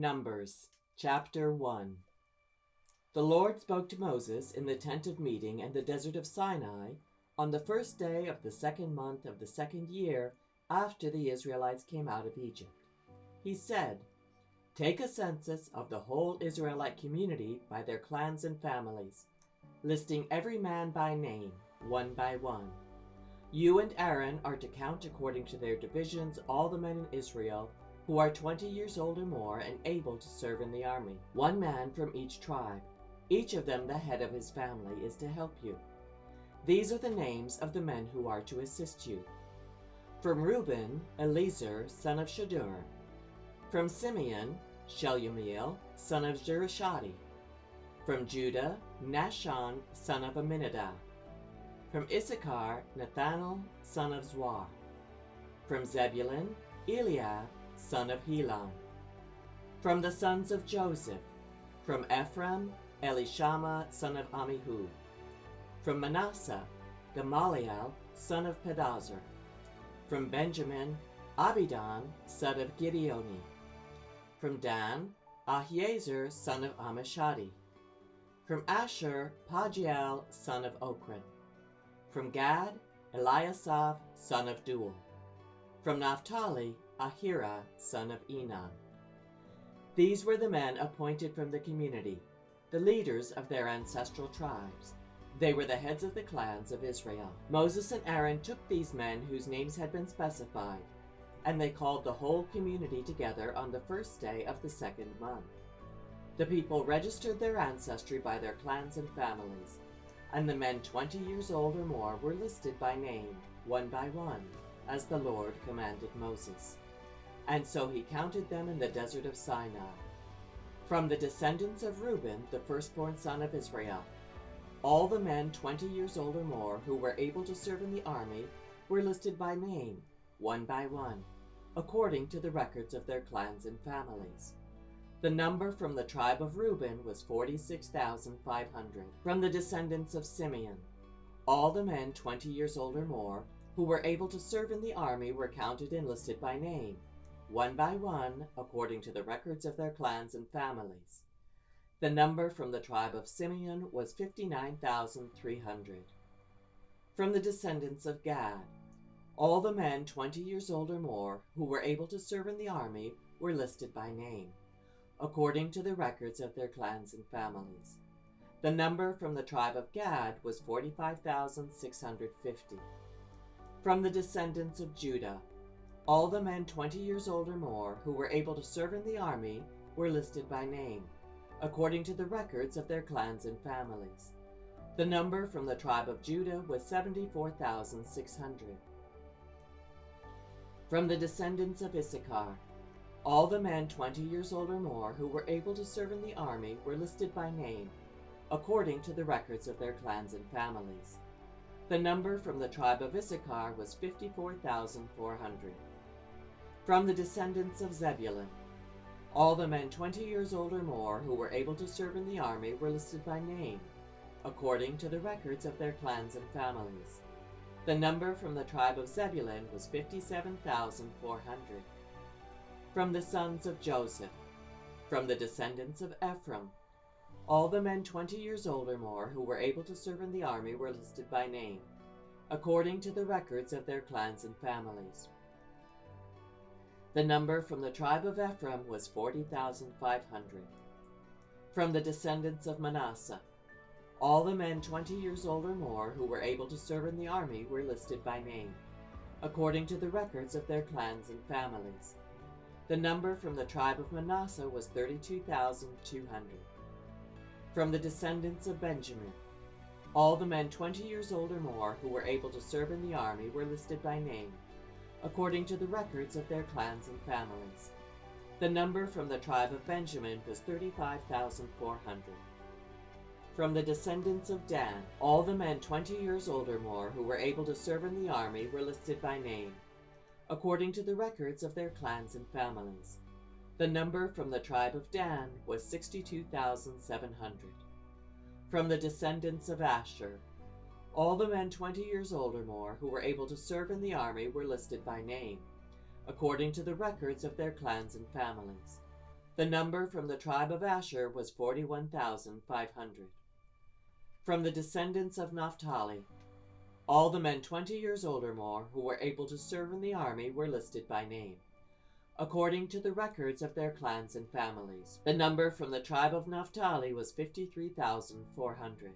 Numbers, chapter 1. The Lord spoke to Moses in the tent of meeting in the desert of Sinai on the first day of the second month of the second year after the Israelites came out of Egypt. He said, "Take a census of the whole Israelite community by their clans and families, listing every man by name, one by one. You and Aaron are to count according to their divisions all the men in Israel who are 20 years old or more and able to serve in the army, one man from each tribe. Each of them the head of his family is to help you. These are the names of the men who are to assist you. From Reuben, Eliezer, son of Shadur. From Simeon, Shelumiel, son of Jerishadi. From Judah, Nahshon, son of Amminadab. From Issachar, Nathanael, son of Zuar. From Zebulun, Eliab, son of Helon. From the sons of Joseph, from Ephraim, Elishama, son of Amihud. From Manasseh, Gamaliel, son of Pedazur. From Benjamin, Abidan, son of Gideoni. From Dan, Ahiezer, son of Amishadi. From Asher, Pagiel, son of Okran. From Gad, Eliasaph, son of Duel. From Naphtali, Ahira, son of Enan. These were the men appointed from the community, the leaders of their ancestral tribes. They were the heads of the clans of Israel. Moses and Aaron took these men whose names had been specified, and they called the whole community together on the first day of the second month. The people registered their ancestry by their clans and families, and the men 20 years old or more were listed by name, one by one, as the Lord commanded Moses. And so he counted them in the desert of Sinai. From the descendants of Reuben, the firstborn son of Israel, all the men 20 years old or more who were able to serve in the army were listed by name, one by one, according to the records of their clans and families. The number from the tribe of Reuben was 46,500. From the descendants of Simeon, all the men 20 years old or more who were able to serve in the army were counted and listed by name, one by one, according to the records of their clans and families. The number from the tribe of Simeon was 59,300. From the descendants of Gad, all the men 20 years old or more who were able to serve in the army were listed by name, according to the records of their clans and families. The number from the tribe of Gad was 45,650. From the descendants of Judah, all the men 20 years old or more who were able to serve in the army were listed by name, according to the records of their clans and families. The number from the tribe of Judah was 74,600. From the descendants of Issachar, all the men 20 years old or more who were able to serve in the army were listed by name, according to the records of their clans and families. The number from the tribe of Issachar was 54,400. From the descendants of Zebulun, all the men 20 years old or more who were able to serve in the army were listed by name, according to the records of their clans and families. The number from the tribe of Zebulun was 57,400. From the sons of Joseph, from the descendants of Ephraim, all the men 20 years old or more who were able to serve in the army were listed by name, according to the records of their clans and families. The number from the tribe of Ephraim was 40,500. From the descendants of Manasseh, all the men 20 years old or more who were able to serve in the army were listed by name, according to the records of their clans and families. The number from the tribe of Manasseh was 32,200. From the descendants of Benjamin, all the men 20 years old or more who were able to serve in the army were listed by name, according to the records of their clans and families. The number from the tribe of Benjamin was 35,400. From the descendants of Dan, all the men 20 years old or more who were able to serve in the army were listed by name, according to the records of their clans and families. The number from the tribe of Dan was 62,700. From the descendants of Asher, all the men 20 years old or more who were able to serve in the army were listed by name, according to the records of their clans and families. The number from the tribe of Asher was 41,500. From the descendants of Naphtali, all the men 20 years old or more who were able to serve in the army were listed by name, according to the records of their clans and families. The number from the tribe of Naphtali was 53,400.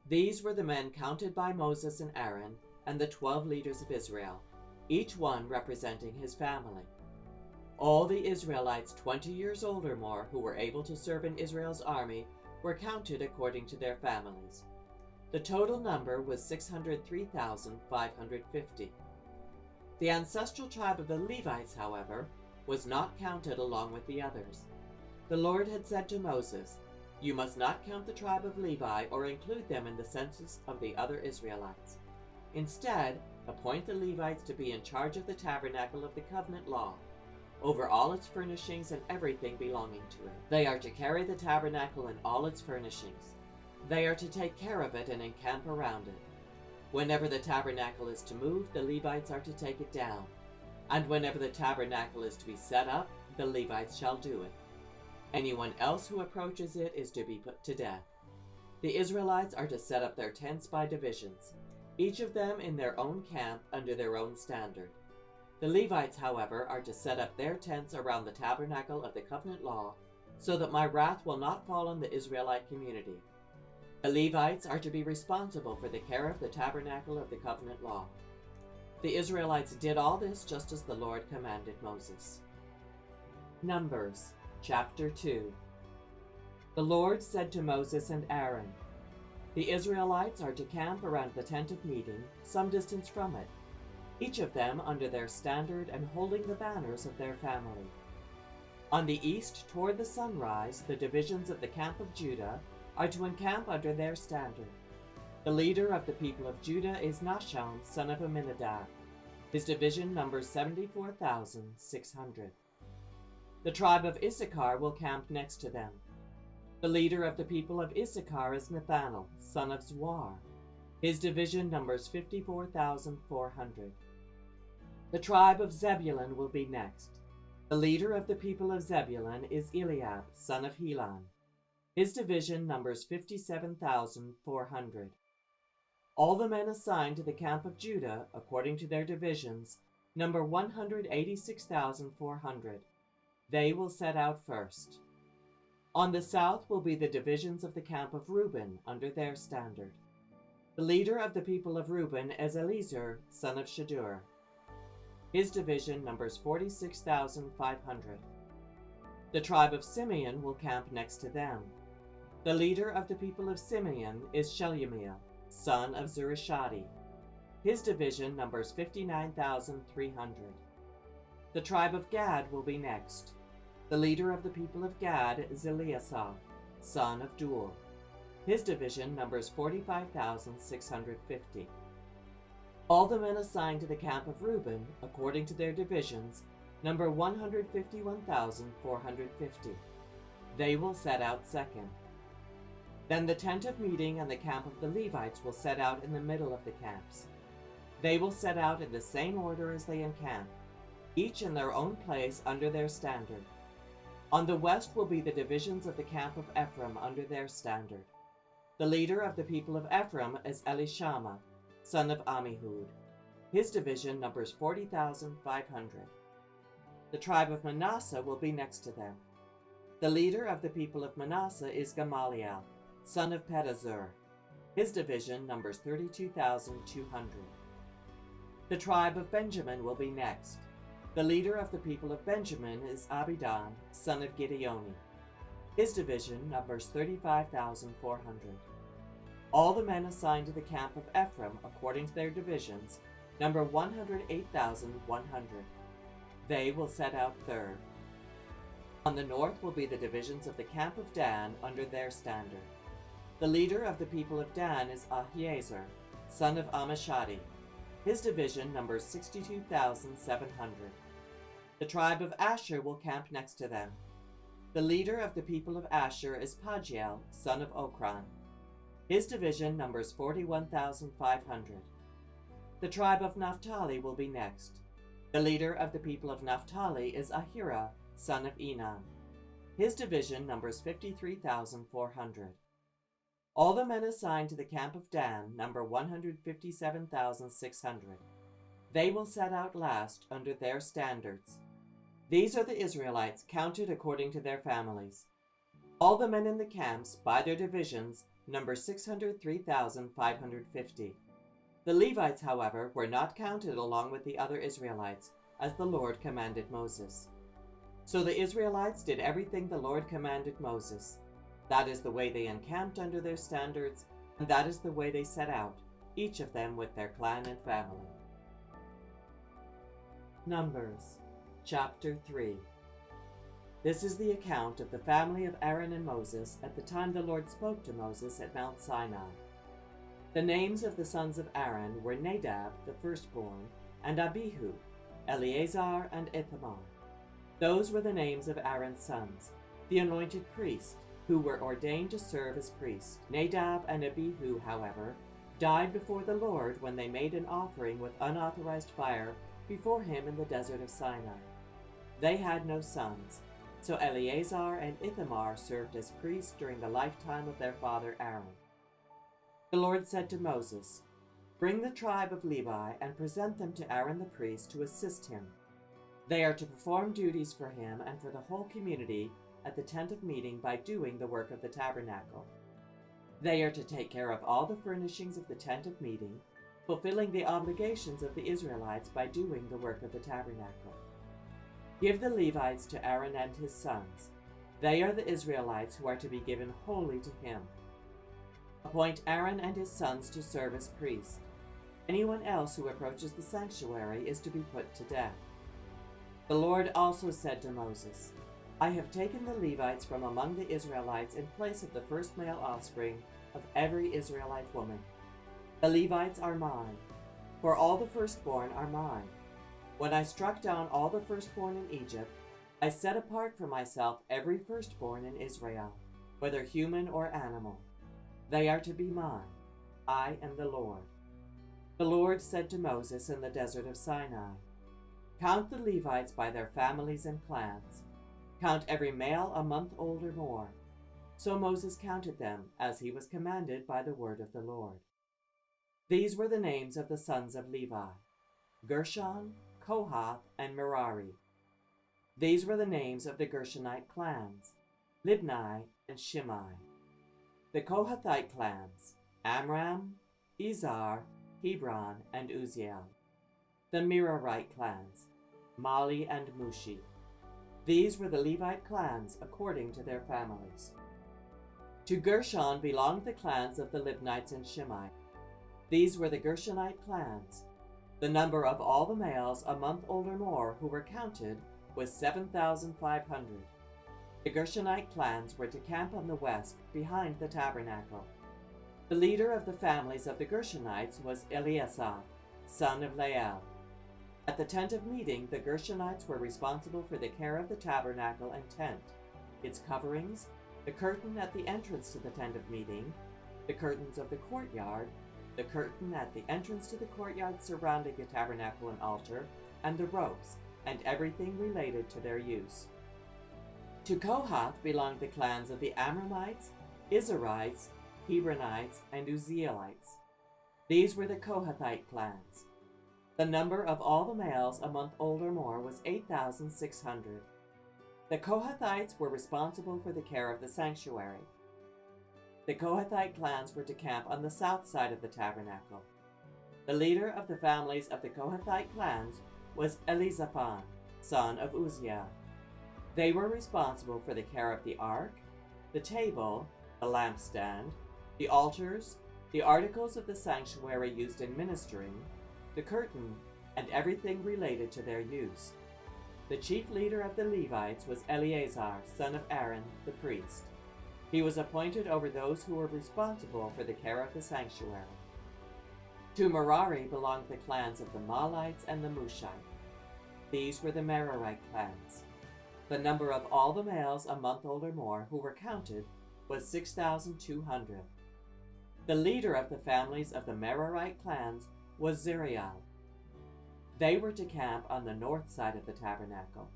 These were the men counted by Moses and Aaron and the 12 leaders of Israel, each one representing his family. All the Israelites 20 years old or more who were able to serve in Israel's army were counted according to their families. The total number was 603,550. The ancestral tribe of the Levites, however, was not counted along with the others. The Lord had said to Moses, "You must not count the tribe of Levi or include them in the census of the other Israelites. Instead, appoint the Levites to be in charge of the tabernacle of the covenant law, over all its furnishings and everything belonging to it. They are to carry the tabernacle and all its furnishings. They are to take care of it and encamp around it. Whenever the tabernacle is to move, the Levites are to take it down. And whenever the tabernacle is to be set up, the Levites shall do it. Anyone else who approaches it is to be put to death. The Israelites are to set up their tents by divisions, each of them in their own camp under their own standard. The Levites, however, are to set up their tents around the tabernacle of the covenant law, so that my wrath will not fall on the Israelite community. The Levites are to be responsible for the care of the tabernacle of the covenant law." The Israelites did all this just as the Lord commanded Moses. Numbers chapter 2. The Lord said to Moses and Aaron, "The Israelites are to camp around the tent of meeting, some distance from it, each of them under their standard and holding the banners of their family. On the east toward the sunrise, the divisions of the camp of Judah are to encamp under their standard. The leader of the people of Judah is Nahshon, son of Amminadab. His division numbers 74,600. The tribe of Issachar will camp next to them. The leader of the people of Issachar is Nathanael, son of Zuar. His division numbers 54,400. The tribe of Zebulun will be next. The leader of the people of Zebulun is Eliab, son of Helon. His division numbers 57,400. All the men assigned to the camp of Judah, according to their divisions, number 186,400. They will set out first. On the south will be the divisions of the camp of Reuben, under their standard. The leader of the people of Reuben is Eliezer, son of Shadur. His division numbers 46,500. The tribe of Simeon will camp next to them. The leader of the people of Simeon is Shelumiel, son of Zurishadai. His division numbers 59,300. The tribe of Gad will be next. The leader of the people of Gad is Eliasaph, son of Duel. His division numbers 45,650. All the men assigned to the camp of Reuben, according to their divisions, number 151,450. They will set out second. Then the tent of meeting and the camp of the Levites will set out in the middle of the camps. They will set out in the same order as they encamp, each in their own place under their standard. On the west will be the divisions of the camp of Ephraim under their standard. The leader of the people of Ephraim is Elishama, son of Ammihud. His division numbers 40,500. The tribe of Manasseh will be next to them. The leader of the people of Manasseh is Gamaliel, son of Pedazur. His division numbers 32,200. The tribe of Benjamin will be next. The leader of the people of Benjamin is Abidan, son of Gideoni. His division numbers 35,400. All the men assigned to the camp of Ephraim, according to their divisions, number 108,100. They will set out third. On the north will be the divisions of the camp of Dan under their standard. The leader of the people of Dan is Ahiezer, son of Amishadi. His division numbers 62,700. The tribe of Asher will camp next to them. The leader of the people of Asher is Pagiel, son of Okran. His division numbers 41,500. The tribe of Naphtali will be next. The leader of the people of Naphtali is Ahira, son of Enan. His division numbers 53,400. All the men assigned to the camp of Dan number 157,600. They will set out last under their standards. These are the Israelites counted according to their families. All the men in the camps, by their divisions, number 603,550. The Levites, however, were not counted along with the other Israelites, as the Lord commanded Moses. So the Israelites did everything the Lord commanded Moses. That is the way they encamped under their standards, and that is the way they set out, each of them with their clan and family. Numbers, chapter 3. This is the account of the family of Aaron and Moses at the time the Lord spoke to Moses at Mount Sinai. The names of the sons of Aaron were Nadab, the firstborn, and Abihu, Eleazar, and Ithamar. Those were the names of Aaron's sons, the anointed priests, who were ordained to serve as priests. Nadab and Abihu, however, died before the Lord when they made an offering with unauthorized fire before him in the desert of Sinai. They had no sons, so Eleazar and Ithamar served as priests during the lifetime of their father Aaron. The Lord said to Moses, "Bring the tribe of Levi and present them to Aaron the priest to assist him. They are to perform duties for him and for the whole community at the tent of meeting by doing the work of the tabernacle. They are to take care of all the furnishings of the tent of meeting, fulfilling the obligations of the Israelites by doing the work of the tabernacle. Give the Levites to Aaron and his sons. They are the Israelites who are to be given wholly to him. Appoint Aaron and his sons to serve as priests. Anyone else who approaches the sanctuary is to be put to death." The Lord also said to Moses, "I have taken the Levites from among the Israelites in place of the first male offspring of every Israelite woman. The Levites are mine, for all the firstborn are mine. When I struck down all the firstborn in Egypt, I set apart for myself every firstborn in Israel, whether human or animal. They are to be mine. I am the Lord." The Lord said to Moses in the desert of Sinai, "Count the Levites by their families and clans. Count every male a month old or more." So Moses counted them, as he was commanded by the word of the Lord. These were the names of the sons of Levi: Gershon, Kohath, and Merari. These were the names of the Gershonite clans: Libni and Shimei. The Kohathite clans: Amram, Izhar, Hebron, and Uzziel. The Merarite clans: Mali and Mushi. These were the Levite clans according to their families. To Gershon belonged the clans of the Libnites and Shimei. These were the Gershonite clans. The number of all the males a month old or more who were counted was 7,500. The Gershonite clans were to camp on the west behind the tabernacle. The leader of the families of the Gershonites was Eliasaph, son of Lael. At the tent of meeting, the Gershonites were responsible for the care of the tabernacle and tent, its coverings, the curtain at the entrance to the tent of meeting, the curtains of the courtyard, the curtain at the entrance to the courtyard surrounding the tabernacle and altar, and the ropes, and everything related to their use. To Kohath belonged the clans of the Amramites, Izharites, Hebronites, and Uzzielites. These were the Kohathite clans. The number of all the males a month old or more was 8,600. The Kohathites were responsible for the care of the sanctuary. The Kohathite clans were to camp on the south side of the tabernacle. The leader of the families of the Kohathite clans was Elizaphan, son of Uzziel. They were responsible for the care of the ark, the table, the lampstand, the altars, the articles of the sanctuary used in ministering, the curtain, and everything related to their use. The chief leader of the Levites was Eleazar, son of Aaron, the priest. He was appointed over those who were responsible for the care of the sanctuary. To Merari belonged the clans of the Mahlites and the Mushites. These were the Merarite clans. The number of all the males a month old or more who were counted was 6,200. The leader of the families of the Merarite clans was Zeriel. They were to camp on the north side of the tabernacle.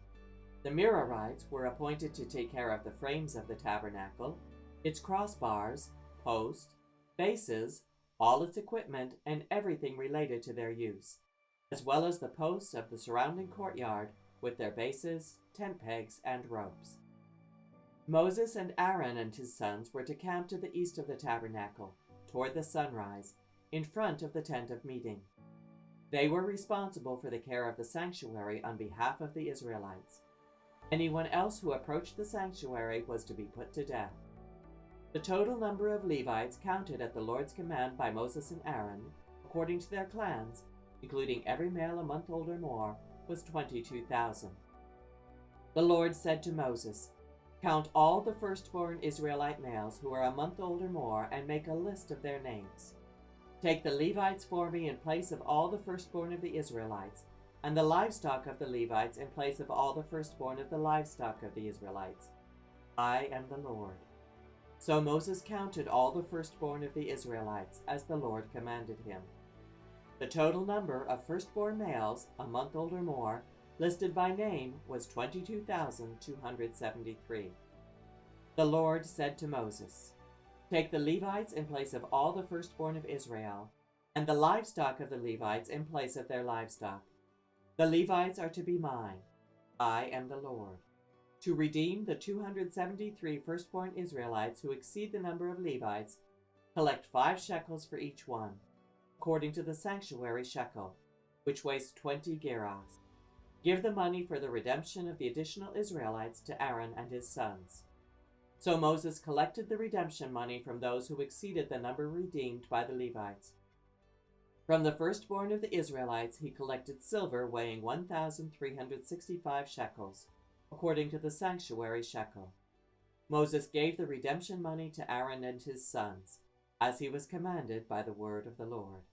The Merarites were appointed to take care of the frames of the tabernacle, its crossbars, posts, bases, all its equipment, and everything related to their use, as well as the posts of the surrounding courtyard with their bases, tent pegs, and ropes. Moses and Aaron and his sons were to camp to the east of the tabernacle, toward the sunrise, in front of the tent of meeting. They were responsible for the care of the sanctuary on behalf of the Israelites. Anyone else who approached the sanctuary was to be put to death. The total number of Levites counted at the Lord's command by Moses and Aaron, according to their clans, including every male a month old or more, was 22,000. The Lord said to Moses, "Count all the firstborn Israelite males who are a month old or more and make a list of their names. Take the Levites for me in place of all the firstborn of the Israelites, and the livestock of the Levites in place of all the firstborn of the livestock of the Israelites. I am the Lord." So Moses counted all the firstborn of the Israelites, as the Lord commanded him. The total number of firstborn males, a month old or more, listed by name was 22,273. The Lord said to Moses, "Take the Levites in place of all the firstborn of Israel, and the livestock of the Levites in place of their livestock. The Levites are to be mine. I am the Lord. To redeem the 273 firstborn Israelites who exceed the number of Levites, collect 5 shekels for each one, according to the sanctuary shekel, which weighs 20 gerahs. Give the money for the redemption of the additional Israelites to Aaron and his sons." So Moses collected the redemption money from those who exceeded the number redeemed by the Levites. From the firstborn of the Israelites he collected silver weighing 1,365 shekels, according to the sanctuary shekel. Moses gave the redemption money to Aaron and his sons, as he was commanded by the word of the Lord.